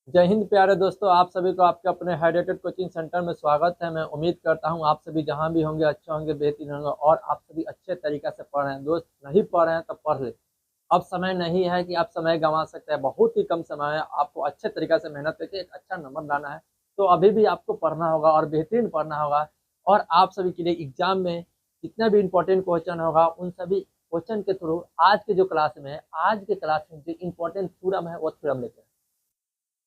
जय हिंद प्यारे दोस्तों, आप सभी को आपके अपने हाइड्रेटेड कोचिंग सेंटर में स्वागत है। मैं उम्मीद करता हूं आप सभी जहां भी होंगे अच्छे होंगे, बेहतरीन होंगे और आप सभी अच्छे तरीके से पढ़ रहे हैं। दोस्त नहीं पढ़ रहे हैं तो पढ़ ले। अब समय नहीं है कि आप समय गंवा सकते हैं, बहुत ही कम समय है। आपको अच्छे तरीके से मेहनत करके एक अच्छा नंबर लाना है, तो अभी भी आपको पढ़ना होगा और बेहतरीन पढ़ना होगा। और आप सभी के लिए एग्जाम में जितना भी इंपॉर्टेंट क्वेश्चन होगा उन सभी क्वेश्चन के थ्रू आज के जो क्लास में है, आज के क्लास में जो इंपॉर्टेंट थ्योरम है वो थ्योरम लेते हैं।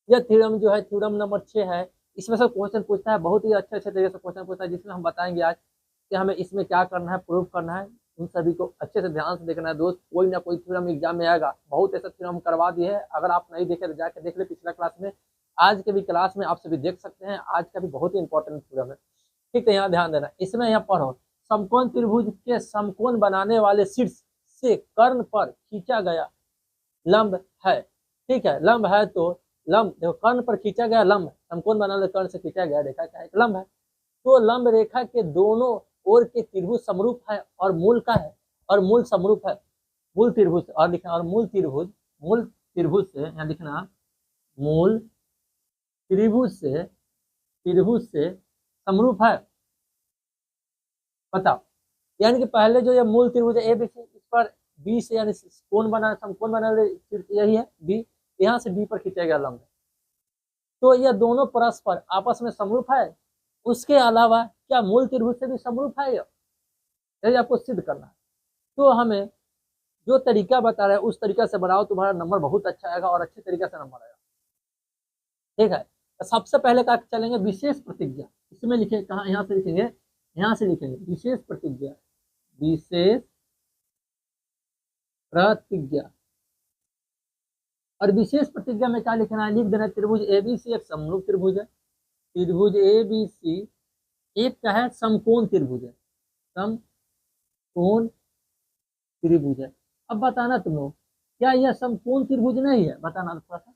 यह थ्योरम जो है थ्योरम नंबर 6 है। इसमें से क्वेश्चन पूछता है, बहुत ही अच्छे अच्छे तरीके से क्वेश्चन पूछता है, जिसमें हम बताएंगे आज कि हमें इसमें क्या करना है, प्रूव करना है। उन सभी को अच्छे से ध्यान से देखना है दोस्त। कोई ना कोई थ्योरम एग्जाम में आएगा, बहुत ऐसा थ्योरम करवा दिए है। अगर आप नहीं देखे तो जाके देख ले पिछला क्लास में। आज के भी क्लास में आप सभी देख सकते हैं, आज का भी बहुत ही इंपॉर्टेंट थ्योरम है। ठीक है, यहाँ ध्यान देना। इसमें यहाँ पढ़ो, समकोण त्रिभुज के समकोण बनाने वाले शीर्ष से कर्ण पर खींचा गया लंब है। ठीक है, लंब है तो लंब देखो, कर्ण पर खींचा गया लंब, समकोण बनाने कर्ण से खींचा गया रेखा का एक लंब है। तो लंब रेखा के दोनों ओर के त्रिभुज समरूप है और मूल का है, और मूल समरूप है। मूल त्रिभुज और लिखना, और मूल त्रिभुज से यहाँ लिखना, मूल त्रिभुज से समरूप है। बताओ, यानी कि पहले जो ये मूल त्रिभुज है ए बी सी, इस पर बी से यानी कोण बना, समकोण बना, यही है बी। यहाँ से बी पर खींचा गया लंब। तो यह दोनों परस्पर आपस में समरूप है। उसके अलावा क्या मूल त्रिभुज से भी समरूप है? यही आपको सिद्ध करना है। तो हमें जो तरीका बता रहे हैं उस तरीका से बनाओ, तुम्हारा नंबर बहुत अच्छा आएगा और अच्छे तरीके से नंबर आएगा। ठीक है, तो सबसे पहले क्या चलेंगे, विशेष प्रतिज्ञा। इसमें लिखे कहा, यहाँ से लिखेंगे, यहाँ से लिखेंगे विशेष प्रतिज्ञा। विशेष प्रतिज्ञा। और विशेष प्रतिज्ञा में क्या लिखना है, लिख देना, त्रिभुज एबीसी एक समरूप त्रिभुज है। त्रिभुज एबीसी एक का है समकोण त्रिभुज है, समकोण त्रिभुज है। अब बताना तुम लोग, क्या यह समकोण त्रिभुज नहीं है? बताना थोड़ा सा।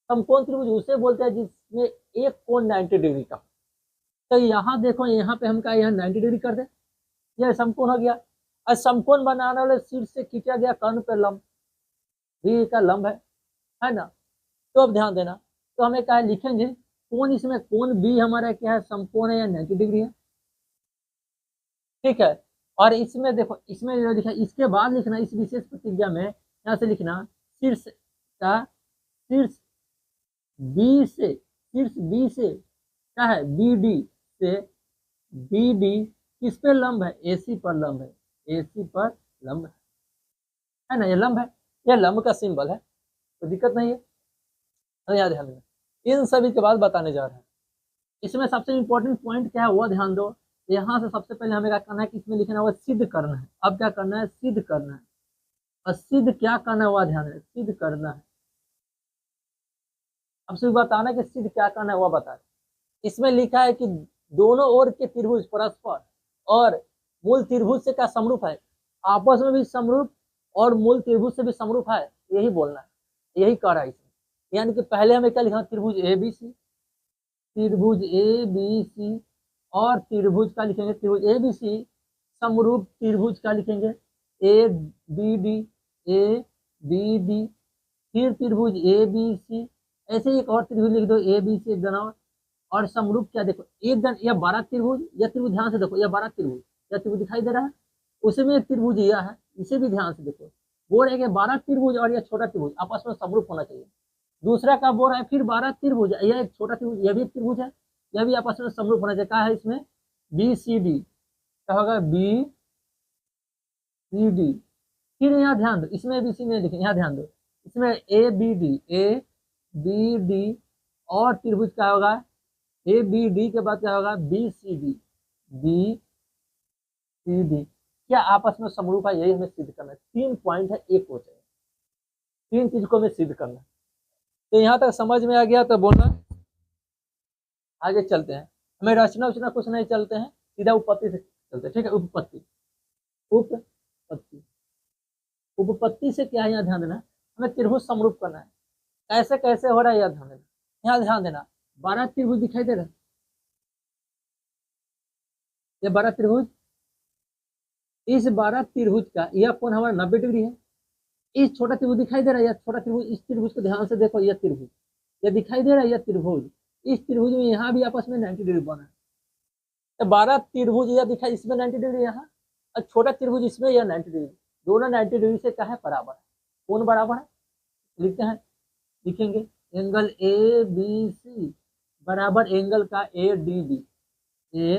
समकोण त्रिभुज उसे बोलते हैं जिसमें एक कोण 90 डिग्री का। तो यहाँ देखो, यहाँ पे हम क्या, यहाँ 90 डिग्री कर दे, यह समकोण हो गया। और समकोण बनाने वाले शीर्ष से खींचा गया कर्ण पे लंब, भी का लंब है ना। तो अब ध्यान देना, तो हमें क्या लिखेंगे, कोण, इसमें कोण बी हमारा क्या है, समकोण है या 90 डिग्री है। ठीक है, और इसमें देखो, इसमें जो लिखा, इसके बाद लिखना, इस विशेष प्रतिज्ञा में यहाँ से लिखना, शीर्ष का, शीर्ष शीर्ष बी से क्या है, बी डी से, बी डी किस पे लंब है, एसी पर लंब है, एसी पर लंब है ना, ये लंब है, ये लंब का सिंबल है, तो दिक्कत नहीं है। तो याद ध्यान देना, इन सभी के बाद बताने जा रहे हैं। इसमें सबसे इंपॉर्टेंट पॉइंट क्या है वो ध्यान दो। यहाँ से सबसे पहले हमें क्या करना है कि इसमें लिखना है वो सिद्ध करना है। अब क्या करना है, सिद्ध करना है। और सिद्ध क्या करना है वह ध्यान है, सिद्ध करना है। अब सिर्फ बताना कि सिद्ध क्या करना है वह बता। इसमें लिखा है कि दोनों ओर के त्रिभुज परस्पर और मूल त्रिभुज से क्या समरूप है, आपस में भी समरूप और मूल त्रिभुज से भी समरूप है, यही बोलना है, यही कह रहा है इसमें। यानी कि पहले हमें क्या लिखना, त्रिभुज ए बी सी, त्रिभुज ए बी सी, और त्रिभुज का लिखेंगे, त्रिभुज ए बी सी समरूप त्रिभुज का लिखेंगे A B D, A B D. फिर त्रिभुज ए बी सी, ऐसे ही एक और त्रिभुज लिख दो, ए बी सी एक बनाओ। और समरूप क्या देखो, एक गण या 12 त्रिभुज, या त्रिभुज ध्यान से देखो, या 12 त्रिभुज, या त्रिभुज दिखाई दे रहा है, उसमें एक त्रिभुज यह है, इसे भी ध्यान से देखो। बोल रहे 12 त्रिभुज और यह छोटा त्रिभुज आपस में समरूप होना चाहिए। दूसरा का बोल रहा है फिर 12 त्रिभुज, यह एक छोटा त्रिभुज, यह भी एक त्रिभुज है, यह भी आपस में समरूप होना चाहिए। कहा है इसमें बी सी डी, क्या होगा, बी सी डी। फिर यहाँ ध्यान दो, इसमें बी सी नहीं लिखे, यहाँ ध्यान दो, इसमें A B D, A B D, और त्रिभुज क्या होगा, ए बी डी के बाद क्या होगा, B C D, B C D. क्या आपस में समरूप है, यही हमें सिद्ध करना है। 3 पॉइंट है एक क्वेश्चन, 3 चीज को हमें सिद्ध करना है। तो यहाँ तक समझ में आ गया तो बोलना, आगे चलते हैं। हमें रचना उचना कुछ नहीं चलते हैं, सीधा उपपत्ति से चलते हैं। ठीक है, उपपत्ति, उपपत्ति, उपपत्ति से क्या है, यहाँ ध्यान देना, हमें त्रिभुज समरूप करना है। कैसे कैसे हो रहा है यह ध्यान देना, यहाँ ध्यान देना। 12 त्रिभुज दिखाई दे रहे हैं, ये 12 त्रिभुज, इस 12 त्रिभुज का यह कोण हमारा 90 डिग्री है। इस छोटा त्रिभुज दिखाई दे रहा है, यह छोटा त्रिभुज, इस त्रिभुज को ध्यान से देखो, यह त्रिभुज, ये दिखाई दे रहा है, यह त्रिभुज, इस त्रिभुज में यहाँ भी आपस में 90 डिग्री बना है। तो 12 त्रिभुज यह दिखाई, इसमें 90 डिग्री यहाँ, और छोटा त्रिभुज इसमें यह 90 डिग्री, दोनों 90 डिग्री से क्या है, बराबर है। कौन बराबर है, लिखते हैं, लिखेंगे एंगल ए बी सी बराबर एंगल का A D B, A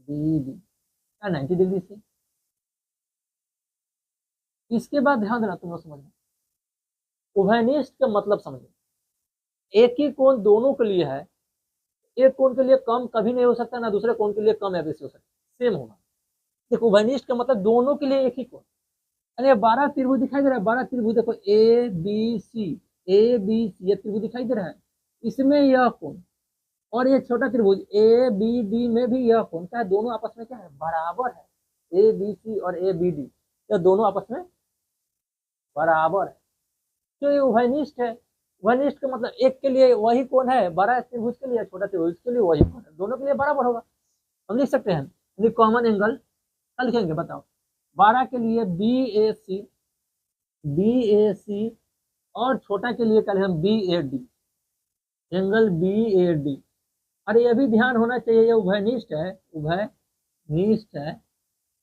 D B क्या 90 डिग्री से। इसके बाद ध्यान देना, तुम लोग समझना, उभयनिष्ठ का मतलब समझो, एक ही कोण दोनों के लिए है, एक कोण के लिए कम कभी नहीं हो सकता, ना दूसरे कोण के लिए कम या बेसी हो सकता, सेम होगा। देखो उभयनिष्ठ का मतलब दोनों के लिए एक ही कोण, यानी 12 त्रिभुज दिखाई दे रहा है, 12 त्रिभुज देखो ए बी सी, ए बी सी ये त्रिभुज दिखाई दे रहा है, इसमें यह कोण, और ये छोटा त्रिभुज ए बी डी में भी यह कोण, क्या है, दोनों आपस में क्या है, बराबर है। ए बी सी और ए बी डी ये दोनों आपस में बराबर है, तो ये उभयनिष्ठ है। उभयनिष्ठ का मतलब एक के लिए वही कोण है, बड़ा त्रिभुज के लिए, छोटा त्रिभुज के लिए वही कोण है, दोनों के लिए बराबर होगा। हम लिख सकते हैं कॉमन एंगल, क्या लिखेंगे बताओ, 12 के लिए बी ए सी और छोटा के लिए क्या लिखेंगे, B A D, angle B A D. अरे ये भी ध्यान होना चाहिए, ये उभयनिष्ठ है, उभयनिष्ठ है।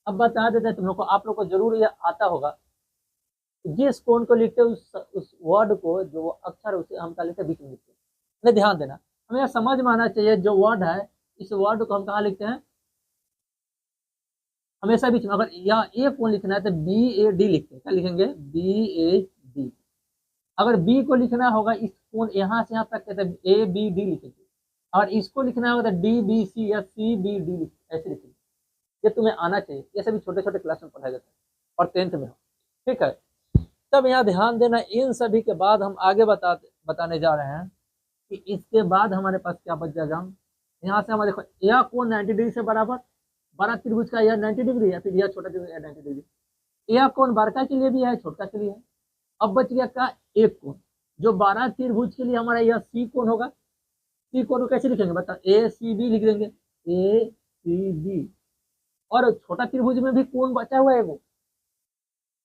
अब बता देते हैं तुम लोग को, आप लोग को जरूर ये आता होगा, जिस कोण को लिखते हैं उस वर्ड को, जो अक्षर उसे हम क्या लिखते हैं, बीच में लिखते हैं। नहीं, ध्यान देना, हमें समझ में आना चाहिए, जो वर्ड है इस वर्ड को हम कहाँ लिखते हैं, हमेशा बीच में। अगर या ए कोण लिखना है तो बी ए डी लिखते हैं, क्या लिखेंगे, बी ए डी। अगर बी को लिखना होगा इस कोण यहाँ से यहाँ तक के, तो ए बी डी लिखेंगे, और इसको लिखना होगा तो डी बी सी या सी बी डी ऐसे लिखेंगे। ये तुम्हें आना चाहिए, ये सभी छोटे छोटे क्लास में पढ़ाया जाता है और 10th में हो, ठीक है। तब यहाँ ध्यान देना, इन सभी के बाद हम आगे बताने जा रहे हैं कि इसके बाद हमारे पास क्या बच जाएगा। यहाँ से हमारे देखो, यह कोण 90 डिग्री से बराबर, बड़ा त्रिभुज का यह 90 डिग्री है, फिर यह छोटा त्रिभुज 90 डिग्री, यह कोण बड़का के लिए भी है, छोटा के लिए है। अब बच गया का एक कोण, जो 12 त्रिभुज के लिए हमारा यह सी कोण होगा। सी कोण को कैसे लिखेंगे बता, ए सी बी लिख देंगे, ए सी बी। और छोटा त्रिभुज में भी कोण बचा हुआ है, वो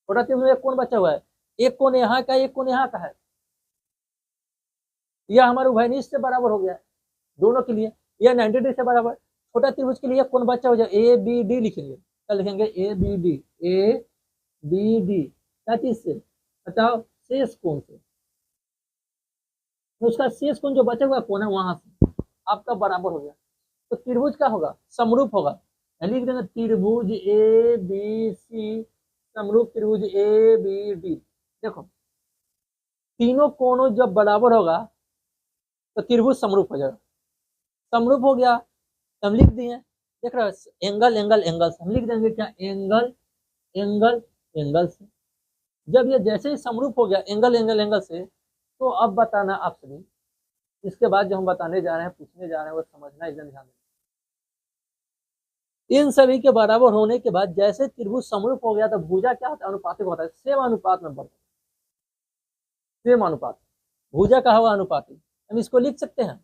छोटा त्रिभुज में कोण बचा हुआ है, एक कोण यहाँ का, एक कोण यहाँ का है, यह हमारे उभयनिष्ठ से बराबर हो गया है दोनों के लिए, यह 90 डिग्री से बराबर। छोटा त्रिभुज के लिए कोण बचा हो जाए, ए बी डी लिखेंगे, क्या लिखेंगे, A B D, A B D क्या चीज से बताओ, शेष कोण से। तो उसका शेष कोण जो बचा हुआ कोण है वहां से आपका बराबर हो गया, तो त्रिभुज का होगा, समरूप होगा। लिख देंगे त्रिभुज ए बी सी समरूप त्रिभुज ए बी डी। देखो तीनों कोणों जब बराबर होगा तो त्रिभुज समरूप हो जाएगा, समरूप हो गया तो हम लिख दिए, देख रहे हो एंगल एंगल एंगल से, हम लिख देंगे क्या, एंगल एंगल एंगल से। जब ये जैसे ही समरूप हो गया एंगल एंगल एंगल से, तो अब बताना आप सभी, इसके बाद जो हम बताने जा रहे हैं, पूछने जा रहे हैं, वो समझना, एकदम ध्यान देना। इन सभी के बराबर होने के बाद जैसे त्रिभुज समरूप हो गया तो भुजा क्या होता है, अनुपातिक होता है, सेम अनुपात में बढ़ता है, सेम अनुपात, भुजा का होगा अनुपातिक। हम इसको लिख सकते हैं,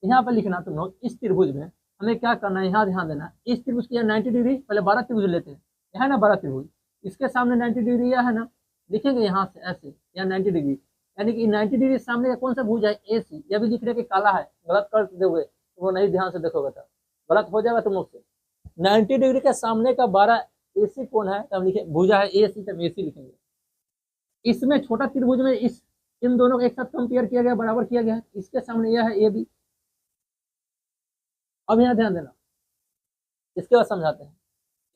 यहाँ पर लिखना तुम लोग, इस त्रिभुज में हमें क्या करना है, यहाँ ध्यान देना, इस त्रिभुज की 90 डिग्री, पहले 12 त्रिभुज लेते हैं, यह है ना 12 त्रिभुज, इसके सामने 90 डिग्री यह है ना, लिखेंगे यहाँ से ऐसे, यहाँ 90 डिग्री, यानी कि 90 डिग्री सामने का कौन सा भुज है, ए सी। यह भी लिख रहे कि काला है, गलत कर दोगे तो वो नहीं ध्यान से देखोगे तो गलत हो जाएगा तुम लोग से। 90 डिग्री के सामने का 12 ए सी कौन है, तो हम लिखे भुजा है ए सी, तो ए सी लिखेंगे। इसमें छोटा त्रिभुज में इन दोनों को एक साथ कंपेयर किया गया, बराबर किया गया, इसके सामने यह है ए बी। अब यहाँ ध्यान देना, इसके बाद समझाते हैं।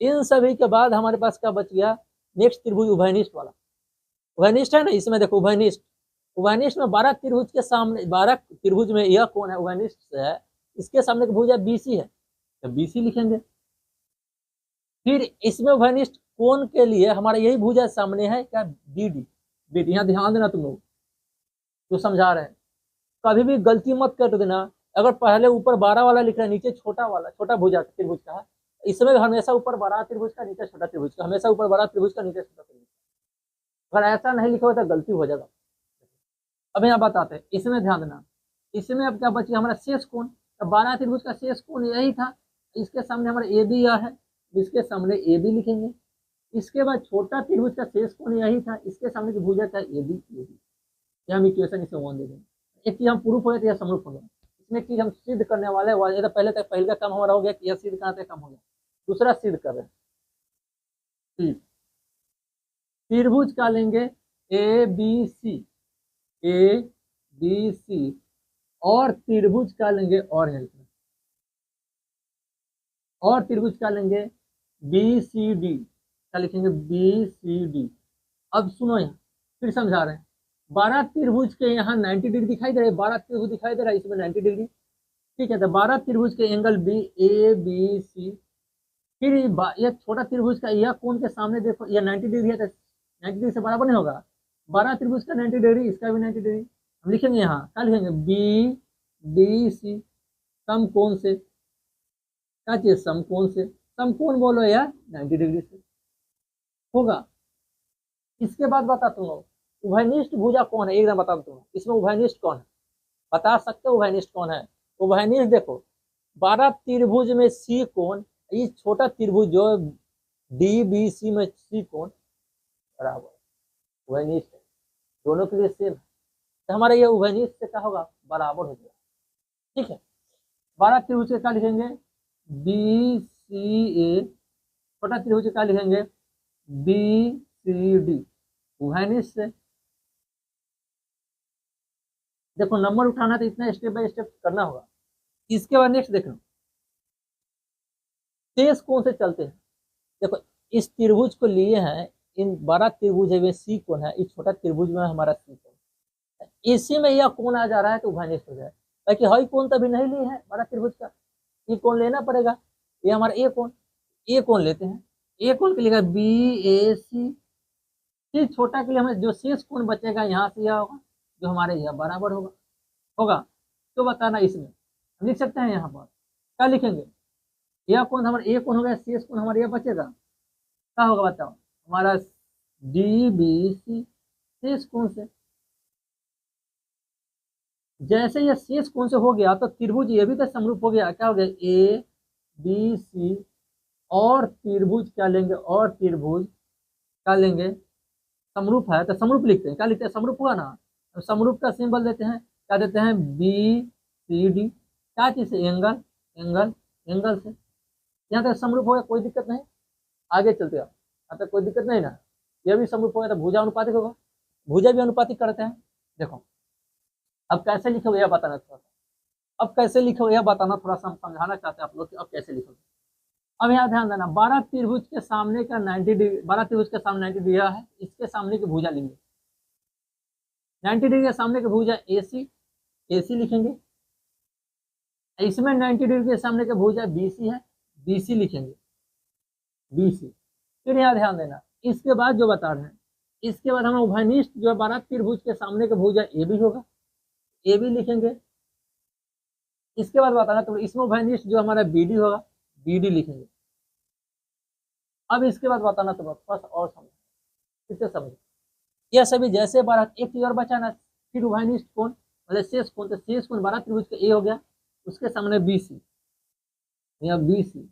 इन सभी के बाद हमारे पास क्या बच गया, नेक्स्ट त्रिभुज उभयनिष्ठ वाला, उभयनिष्ठ है ना, इसमें देखो उभयनिष्ठ, उभयनिष्ठ में 12 त्रिभुज के सामने, 12 त्रिभुज में यह कौन है, उभयनिष्ठ से है, इसके सामने का भुजा बीसी है, तो बीसी लिखेंगे। फिर इसमें उभयनिष्ठ कोण के लिए हमारा यही भुजा सामने है क्या, बीडी, बीडी। यहाँ ध्यान देना तुम लोग जो समझा रहे हैं, कभी भी गलती मत कर देना, अगर पहले ऊपर 12 वाला लिख रहा है, नीचे छोटा वाला, छोटा भुजा त्रिभुज का है, इसमें हमेशा ऊपर 12 त्रिभुज का, नीचे छोटा त्रिभुज का, हमेशा ऊपर 12 त्रिभुज का, नीचे छोटा त्रिभुज का। अगर ऐसा नहीं लिखा हो तो गलती हो जाएगा। अब यहाँ बताते हैं, इसमें ध्यान देना, इसमें अब क्या बच गया, हमारा शेष कोण, तो 12 त्रिभुज का शेष कोण यही था, इसके सामने हमारा ए बी यह है, इसके सामने ए बी लिखेंगे। इसके बाद छोटा त्रिभुज का शेष कोण यही था, इसके सामने की भुजा का ए बी, ये भी हम इक्वेशन इसे 1 दे देंगे। एक चीज हम प्रूफ हो गया तो यह समरूप हो गया। इसमें एक चीज हम सिद्ध करने वाले ये तो पहले तक पहले का काम हमारा हो गया कि यह सिद्ध करना काम हो गया। दूसरा सिद्ध कर रहे हैं, त्रिभुज का लेंगे ए बी सी, ए बी सी, और त्रिभुज का लेंगे और त्रिभुज का लेंगे बी सी डी, क्या लिखेंगे बी सी डी। अब सुनो यहाँ फिर समझा रहे हैं, 12 त्रिभुज के यहाँ 90 डिग्री दिखाई दे रहा है, 12 त्रिभुज दिखाई दे रहा है इसमें 90 डिग्री, ठीक है। तो 12 त्रिभुज के angle B A B C, फिर ये छोटा त्रिभुज का यह कोण के सामने देखो यह 90 डिग्री है, तो 90 डिग्री से बराबर नहीं होगा। 12 त्रिभुज का 90 डिग्री, इसका भी 90 डिग्री। हम लिखेंगे यहाँ क्या लिखेंगे बी डी सी, समकोण से, क्या चाहिए समकोण से, समकोण बोलो यार 90 डिग्री से होगा। इसके बाद बताता हूँ उभयनिष्ठ भुजा कौन है, एकदम बता दूंगा इसमें उभयनिष्ठ कौन है, बता सकते हो उभयनिष्ठ कौन है। उभयनिष्ठ देखो 12 त्रिभुज में सी कोण, ये छोटा त्रिभुज जो डी बी सी में सी कोण बराबर उभयनिष्ठ है, दोनों के लिए सेम है, तो हमारा ये उभयनिष्ठ से क्या होगा बराबर हो गया, ठीक है। 12 त्रिभुज का क्या लिखेंगे बी सी ए, छोटा त्रिभुज का लिखेंगे बी सी डी, उभयनिष्ठ से। देखो नंबर उठाना तो इतना स्टेप बाय स्टेप करना होगा। इसके बाद नेक्स्ट देखो शेष कोण से चलते हैं। देखो इस त्रिभुज को लिए हैं, इन 12 त्रिभुज में सी कोण है, इस छोटा त्रिभुज में हमारा सी कोण, इसी में यह कोण आ जा रहा है तो उभयनिष्ठ हो जाए। बाकी हई कोण तो अभी नहीं लिए है 12 त्रिभुज का, ये कोण लेना पड़ेगा। ये हमारा ए कोण, ए कोण लेते हैं, ए कोण के लिए बी ए सी, फिर छोटा के लिए हमें जो शेष कोण बचेगा यहाँ से यह होगा जो हमारे यह बराबर होगा। तो बताना इसमें हम लिख सकते हैं यहाँ पर क्या लिखेंगे, यह कोण हमारा ए कोण हो गया, शेष कोण हमारा यह बचेगा, क्या होगा बताओ हमारा डी बी सी, शेष कोण से। जैसे यह शेष कोण से हो गया तो त्रिभुज ये भी तो समरूप हो गया, क्या हो गया ए बी सी, और त्रिभुज क्या लेंगे, और त्रिभुज क्या लेंगे समरूप है, तो समरूप लिखते हैं, क्या लिखते हैं समरूप हुआ ना, तो समरूप का सिंबल देते हैं, क्या देते हैं बी सी डी, क्या चीज से एंगल एंगल से। यहाँ तक समरूप हो गया, कोई दिक्कत नहीं, आगे चलते हैं, यहाँ तक कोई दिक्कत नहीं ना। यह भी समरूप हो गया तो भुजा अनुपातिक होगा, भुजा भी अनुपातिक करते हैं। देखो अब कैसे लिखोगे यह बताना थोड़ा सा, अब कैसे लिखोगे यह बताना थोड़ा सा हम समझाना चाहते हैं आप लोग कि अब कैसे लिखोगे। अब यहाँ ध्यान देना 12 त्रिभुज के सामने का 90 डिग्री, 12 त्रिभुज के सामने 90 डिग्री है, इसके सामने की भुजा लेंगे 90 डिग्री के सामने की भुजा AC लिखेंगे, इसमें 90 डिग्री के सामने का भुजा BC है, BC लिखेंगे BC। फिर यहाँ ध्यान देना इसके बाद जो बता रहे हैं, इसके बाद हमें उभयनिष्ठ जो 12 त्रिभुज के सामने का भुजा AB होगा, AB लिखेंगे। इसके बाद बताना तो इसमें उभयनिष्ठ जो हमारा BD होगा, BD लिखेंगे। अब इसके बाद बताना तो बस और समझ किससे समझ यह सभी जैसे 12, एक चीज और बचाना, फिर उभयनिष्ठ कोण मतलब शेष कोण, तो शेष कोण 12 त्रिभुज का A हो गया, उसके सामने BC, या BC।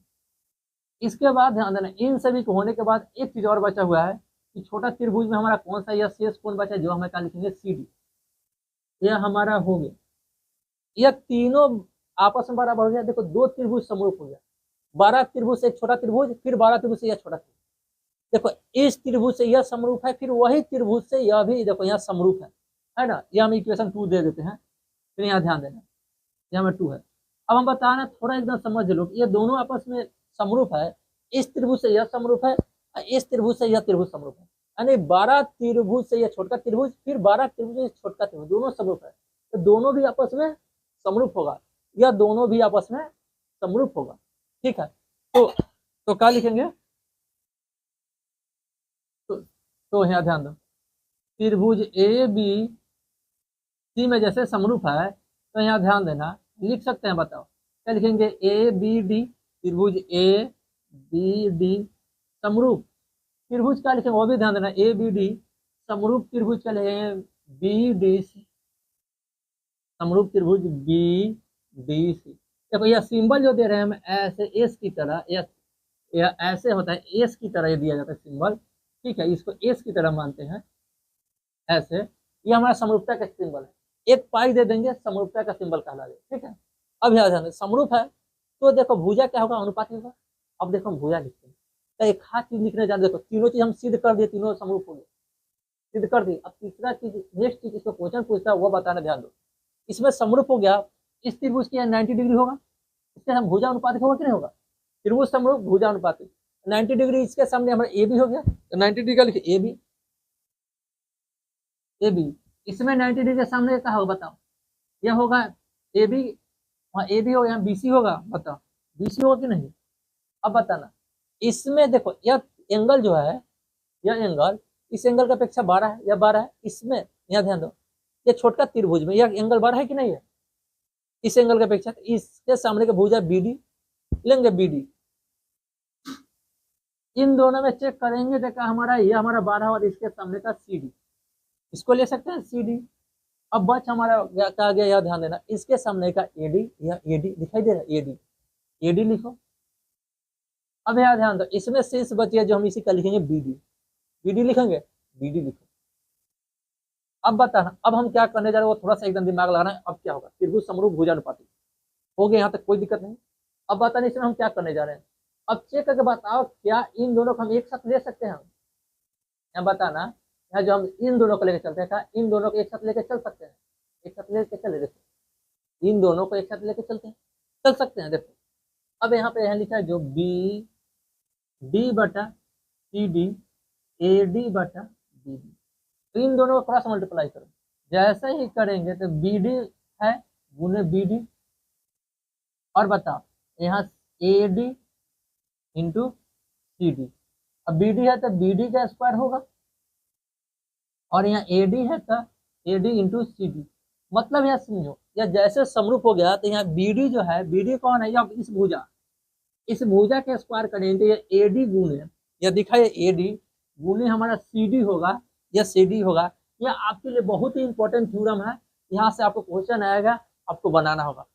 इसके बाद ध्यान देना इन सभी को होने के बाद एक चीज और बचा हुआ है कि छोटा त्रिभुज में हमारा कौन सा यह शेष कोण बचा जो हमें क्या लिखेंगे CD, यह हमारा हो गया। यह तीनों आपस में बराबर हो गया। देखो दो त्रिभुज समरूप हो गया, 12 त्रिभुज से एक छोटा त्रिभुज, फिर 12 त्रिभुज से यह छोटा त्रिभुज। देखो इस त्रिभुज से यह समरूप है, फिर वही त्रिभुज से यह भी देखो यहाँ समरूप है ना। यह हम इक्वेशन 2 दे देते हैं, फिर यहाँ ध्यान देना यहाँ में 2 है। अब हम बताना थोड़ा एकदम समझ लो, ये दोनों आपस में समरूप है, इस त्रिभुज से यह समरूप है, इस त्रिभुज से यह त्रिभुज समरूप है, यानी 12 त्रिभुज से यह छोटा त्रिभुज, फिर 12 त्रिभुज से छोटा त्रिभुज, दोनों समरूप है, तो दोनों भी आपस में समरूप होगा, या दोनों भी आपस में समरूप होगा, ठीक है। तो क्या लिखेंगे, तो यहाँ ध्यान दो त्रिभुज ABC में जैसे समरूप है, तो यहाँ ध्यान देना लिख सकते हैं, बताओ क्या लिखेंगे ABD, त्रिभुज ABD समरूप त्रिभुज क्या लिखेंगे, वो भी ध्यान देना ABD समरूप त्रिभुज क्या लिखेंगे BDC, समरूप त्रिभुज BDC। देखो यह सिंबल जो दे रहे हैं हम ऐसे एस की तरह, यह ऐसे होता है एस की तरह दिया जाता है सिंबल, ठीक है, इसको एस की तरह मानते हैं ऐसे, ये हमारा समरूपता का सिंबल है। एक पाई दे देंगे, समरूपता का सिंबल कहला दे, ठीक है। अब याद है समरूप है तो देखो भुजा क्या होगा, अनुपाती होगा। अब देखो हम भुजा लिखते हैं तो एक खास चीज लिखने जा रहे, देखो तीनों चीज हम सिद्ध कर दिए, तीनों समरूप हो गए, सिद्ध कर दी। अब तीसरा चीज, नेक्स्ट चीज इसको क्वेश्चन पूछता है वो बताना, ध्यान दो। इसमें समरूप हो गया, इस त्रिभुज की 90 डिग्री होगा, इसके हम भुजा अनुपातिक होगा कि नहीं होगा, त्रिभुज समरूप भुजा अनुपातिक 90 डिग्री, इसके सामने हमारा ए बी हो गया, तो 90 डिग्री का लिखिए ए बी, ए बी। इसमें 90 डिग्री के सामने क्या होगा बताओ, यह होगा ए बी, वहाँ ए बी होगा, यहाँ बी सी होगा, बताओ बी सी होगा कि नहीं। अब बताना, इसमें देखो यह एंगल जो है, यह एंगल इस एंगल की अपेक्षा 12 है या 12 है, इसमें यहाँ ध्यान दो, ये छोटका त्रिभुज में यह एंगल 12 है कि नहीं है, इस एंगल की अपेक्षा, इसके सामने का भुजा बी डी लेंगे, बी डी इन दोनों में चेक करेंगे तो क्या हमारा, ये हमारा 12 और इसके सामने का सी डी, इसको ले सकते हैं सी डी। अब बच हमारा क्या आ गया, यह ध्यान देना, इसके सामने का ए डी, या ए डी दिखाई दे रहा है, ए डी, ए डी लिखो। अब यहाँ ध्यान दो, इसमें शेष बच गया जो हम इसी का लिखेंगे बी डी, बी डी लिखेंगे, बी डी लिखो। अब बताना, अब हम क्या करने जा रहे हैं वो थोड़ा सा एकदम दिमाग लगाना है। अब क्या होगा, त्रिभुज समरूप भुजानुपाती हो गया, यहाँ तक कोई दिक्कत नहीं। अब बताना इसमें हम क्या करने जा रहे हैं, अब चेक करके बताओ क्या इन दोनों को हम एक साथ ले सकते हैं। यहाँ बताना, यहाँ जो हम इन दोनों को लेकर चलते हैं, क्या इन दोनों को एक साथ लेकर चल सकते हैं, एक साथ लेकर चले, देखो इन दोनों को एक साथ लेकर चलते हैं, चल सकते हैं। देखो अब यहाँ पे यहाँ लिखा है जो बी डी बटा सी डी, ए डी बटा बी डी, तो इन दोनों को क्रॉस मल्टीप्लाई करो, जैसे ही करेंगे तो बी डी है गुने बी डी, और बताओ यहाँ A D into C D, अब बी डी है तो बी डी का स्क्वायर होगा, और यहाँ ए डी है तो A D into C D. मतलब यहाँ समझो, या जैसे समरूप हो गया तो यहाँ बी डी जो है, बी डी कौन है, या इस भुजा के स्क्वायर करेंगे, ये ए डी गुने, या दिखा ये ए डी गुने हमारा सी डी होगा, या सी डी होगा। यह आपके लिए बहुत ही इंपॉर्टेंट थ्योरम है, यहाँ से आपको क्वेश्चन आएगा, आपको बनाना होगा।